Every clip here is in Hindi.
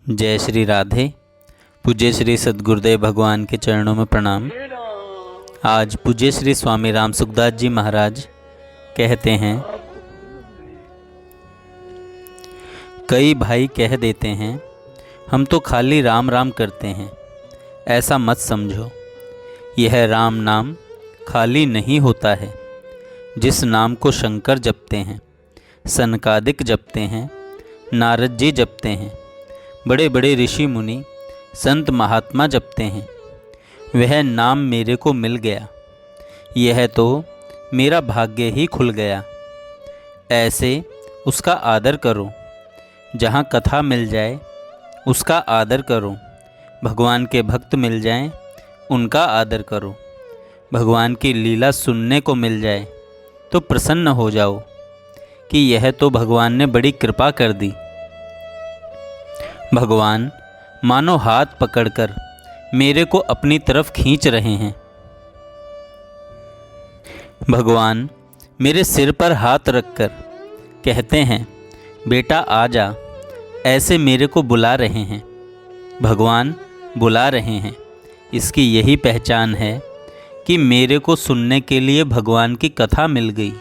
जय श्री राधे। पूज्य श्री सद्गुरुदेव भगवान के चरणों में प्रणाम। आज पूज्य श्री स्वामी राम सुखदास जी महाराज कहते हैं, कई भाई कह देते हैं हम तो खाली राम राम करते हैं। ऐसा मत समझो, यह राम नाम खाली नहीं होता है। जिस नाम को शंकर जपते हैं, सनकादिक जपते हैं, नारद जी जपते हैं, बड़े बड़े ऋषि मुनि संत महात्मा जपते हैं, वह नाम मेरे को मिल गया। यह तो मेरा भाग्य ही खुल गया। ऐसे उसका आदर करो। जहाँ कथा मिल जाए उसका आदर करो। भगवान के भक्त मिल जाएं, उनका आदर करो। भगवान की लीला सुनने को मिल जाए तो प्रसन्न हो जाओ कि यह तो भगवान ने बड़ी कृपा कर दी। भगवान मानो हाथ पकड़कर मेरे को अपनी तरफ खींच रहे हैं। भगवान मेरे सिर पर हाथ रखकर कहते हैं, बेटा आ जा। ऐसे मेरे को बुला रहे हैं। भगवान बुला रहे हैं। इसकी यही पहचान है कि मेरे को सुनने के लिए भगवान की कथा मिल गई,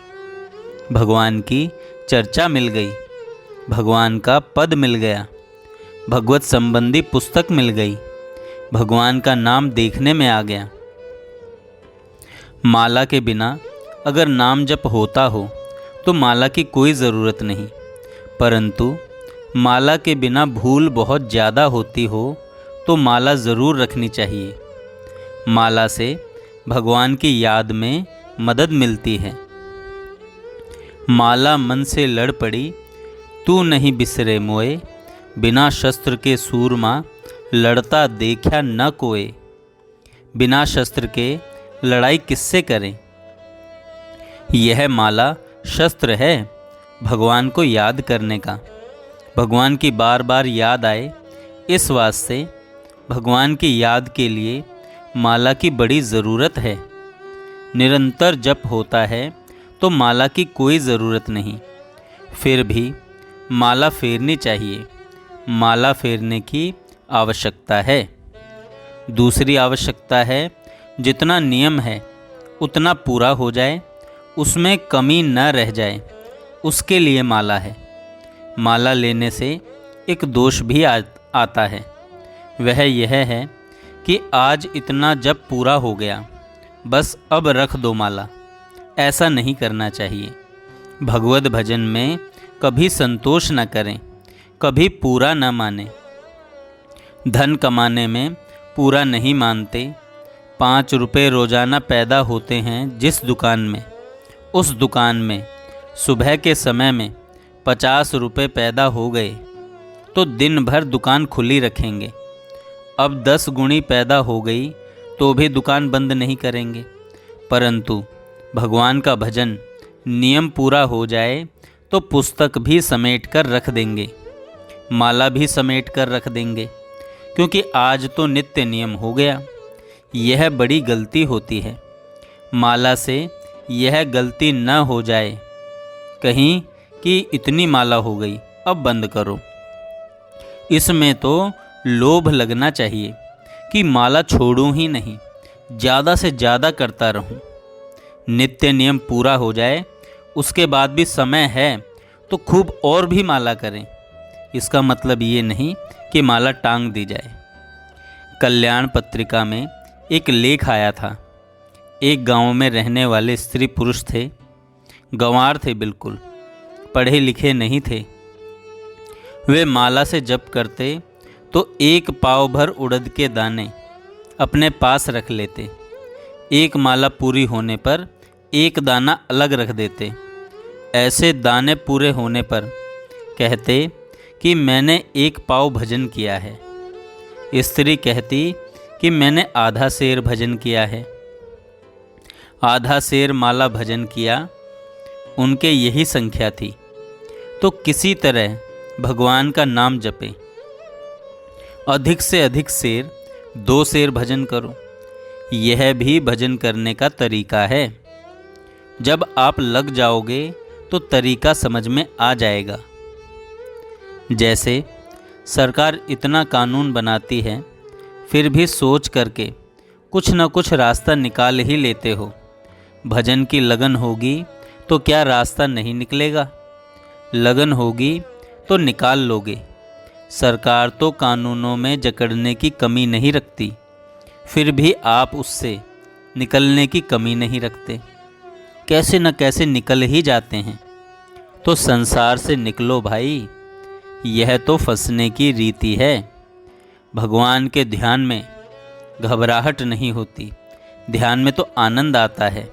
भगवान की चर्चा मिल गई, भगवान का पद मिल गया, भगवत संबंधी पुस्तक मिल गई, भगवान का नाम देखने में आ गया। माला के बिना अगर नाम जप होता हो तो माला की कोई ज़रूरत नहीं, परंतु माला के बिना भूल बहुत ज़्यादा होती हो तो माला ज़रूर रखनी चाहिए। माला से भगवान की याद में मदद मिलती है। माला मन से लड़ पड़ी, तू नहीं बिसरे मोए, बिना शस्त्र के सूरमा लड़ता देखा न कोई। बिना शस्त्र के लड़ाई किससे करें। यह माला शस्त्र है भगवान को याद करने का, भगवान की बार बार याद आए, इस वास्ते भगवान की याद के लिए माला की बड़ी ज़रूरत है। निरंतर जप होता है तो माला की कोई ज़रूरत नहीं। फिर भी माला फेरनी चाहिए। माला फेरने की आवश्यकता है। दूसरी आवश्यकता है, जितना नियम है उतना पूरा हो जाए, उसमें कमी न रह जाए, उसके लिए माला है। माला लेने से एक दोष भी आता है। वह यह है कि आज इतना जब पूरा हो गया, बस अब रख दो माला। ऐसा नहीं करना चाहिए। भगवत भजन में कभी संतोष न करें, कभी पूरा न माने। धन कमाने में पूरा नहीं मानते। 5 रुपये रोज़ाना पैदा होते हैं जिस दुकान में, उस दुकान में सुबह के समय में 50 रुपये पैदा हो गए तो दिन भर दुकान खुली रखेंगे। अब 10 गुणी पैदा हो गई तो भी दुकान बंद नहीं करेंगे। परंतु भगवान का भजन नियम पूरा हो जाए तो पुस्तक भी समेट कर रख देंगे, माला भी समेट कर रख देंगे, क्योंकि आज तो नित्य नियम हो गया। यह बड़ी गलती होती है। माला से यह गलती न हो जाए कहीं कि इतनी माला हो गई अब बंद करो। इसमें तो लोभ लगना चाहिए कि माला छोड़ूं ही नहीं, ज़्यादा से ज़्यादा करता रहूं। नित्य नियम पूरा हो जाए, उसके बाद भी समय है तो खूब और भी माला करें। इसका मतलब ये नहीं कि माला टांग दी जाए। कल्याण पत्रिका में एक लेख आया था। एक गांव में रहने वाले स्त्री पुरुष थे, गंवार थे, बिल्कुल पढ़े लिखे नहीं थे। वे माला से जप करते तो 1 पाव भर उड़द के दाने अपने पास रख लेते। एक माला पूरी होने पर 1 दाना अलग रख देते। ऐसे दाने पूरे होने पर कहते कि मैंने 1 पाव भजन किया है। स्त्री कहती कि मैंने आधा सेर भजन किया है। आधा सेर माला भजन किया, उनके यही संख्या थी। तो किसी तरह भगवान का नाम जपे। अधिक से अधिक सेर, 2 सेर भजन करो। यह भी भजन करने का तरीका है। जब आप लग जाओगे तो तरीका समझ में आ जाएगा। जैसे सरकार इतना कानून बनाती है, फिर भी सोच करके कुछ न कुछ रास्ता निकाल ही लेते हो। भजन की लगन होगी तो क्या रास्ता नहीं निकलेगा? लगन होगी तो निकाल लोगे। सरकार तो कानूनों में जकड़ने की कमी नहीं रखती, फिर भी आप उससे निकलने की कमी नहीं रखते। कैसे न कैसे निकल ही जाते हैं। तो संसार से निकलो भाई, यह तो फंसने की रीति है। भगवान के ध्यान में घबराहट नहीं होती, ध्यान में तो आनंद आता है,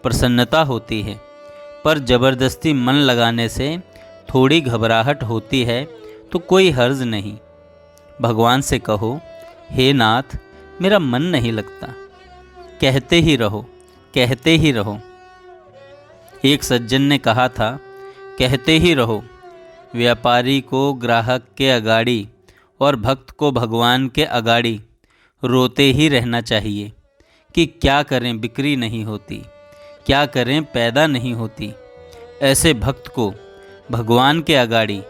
प्रसन्नता होती है। पर जबरदस्ती मन लगाने से थोड़ी घबराहट होती है तो कोई हर्ज नहीं। भगवान से कहो, हे नाथ मेरा मन नहीं लगता। कहते ही रहो, कहते ही रहो। एक सज्जन ने कहा था, कहते ही रहो। व्यापारी को ग्राहक के अगाड़ी और भक्त को भगवान के अगाड़ी रोते ही रहना चाहिए कि क्या करें बिक्री नहीं होती, क्या करें पैदा नहीं होती। ऐसे भक्त को भगवान के अगाड़ी,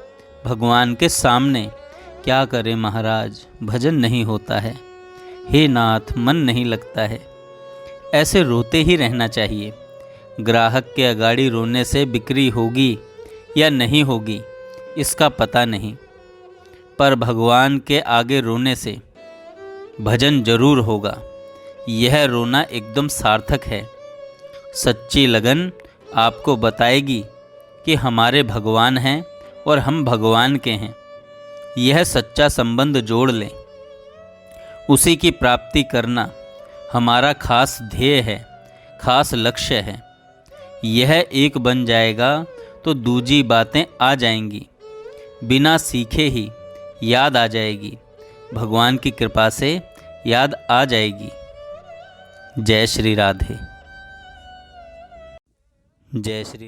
भगवान के सामने क्या करें महाराज, भजन नहीं होता है। हे नाथ मन नहीं लगता है। ऐसे रोते ही रहना चाहिए। ग्राहक के अगाड़ी रोने से बिक्री होगी या नहीं होगी इसका पता नहीं, पर भगवान के आगे रोने से भजन जरूर होगा। यह रोना एकदम सार्थक है। सच्ची लगन आपको बताएगी कि हमारे भगवान हैं और हम भगवान के हैं। यह सच्चा संबंध जोड़ लें। उसी की प्राप्ति करना हमारा खास ध्येय है, खास लक्ष्य है। यह एक बन जाएगा तो दूजी बातें आ जाएंगी, बिना सीखे ही याद आ जाएगी। भगवान की कृपा से याद आ जाएगी। जय श्री राधे। जय श्री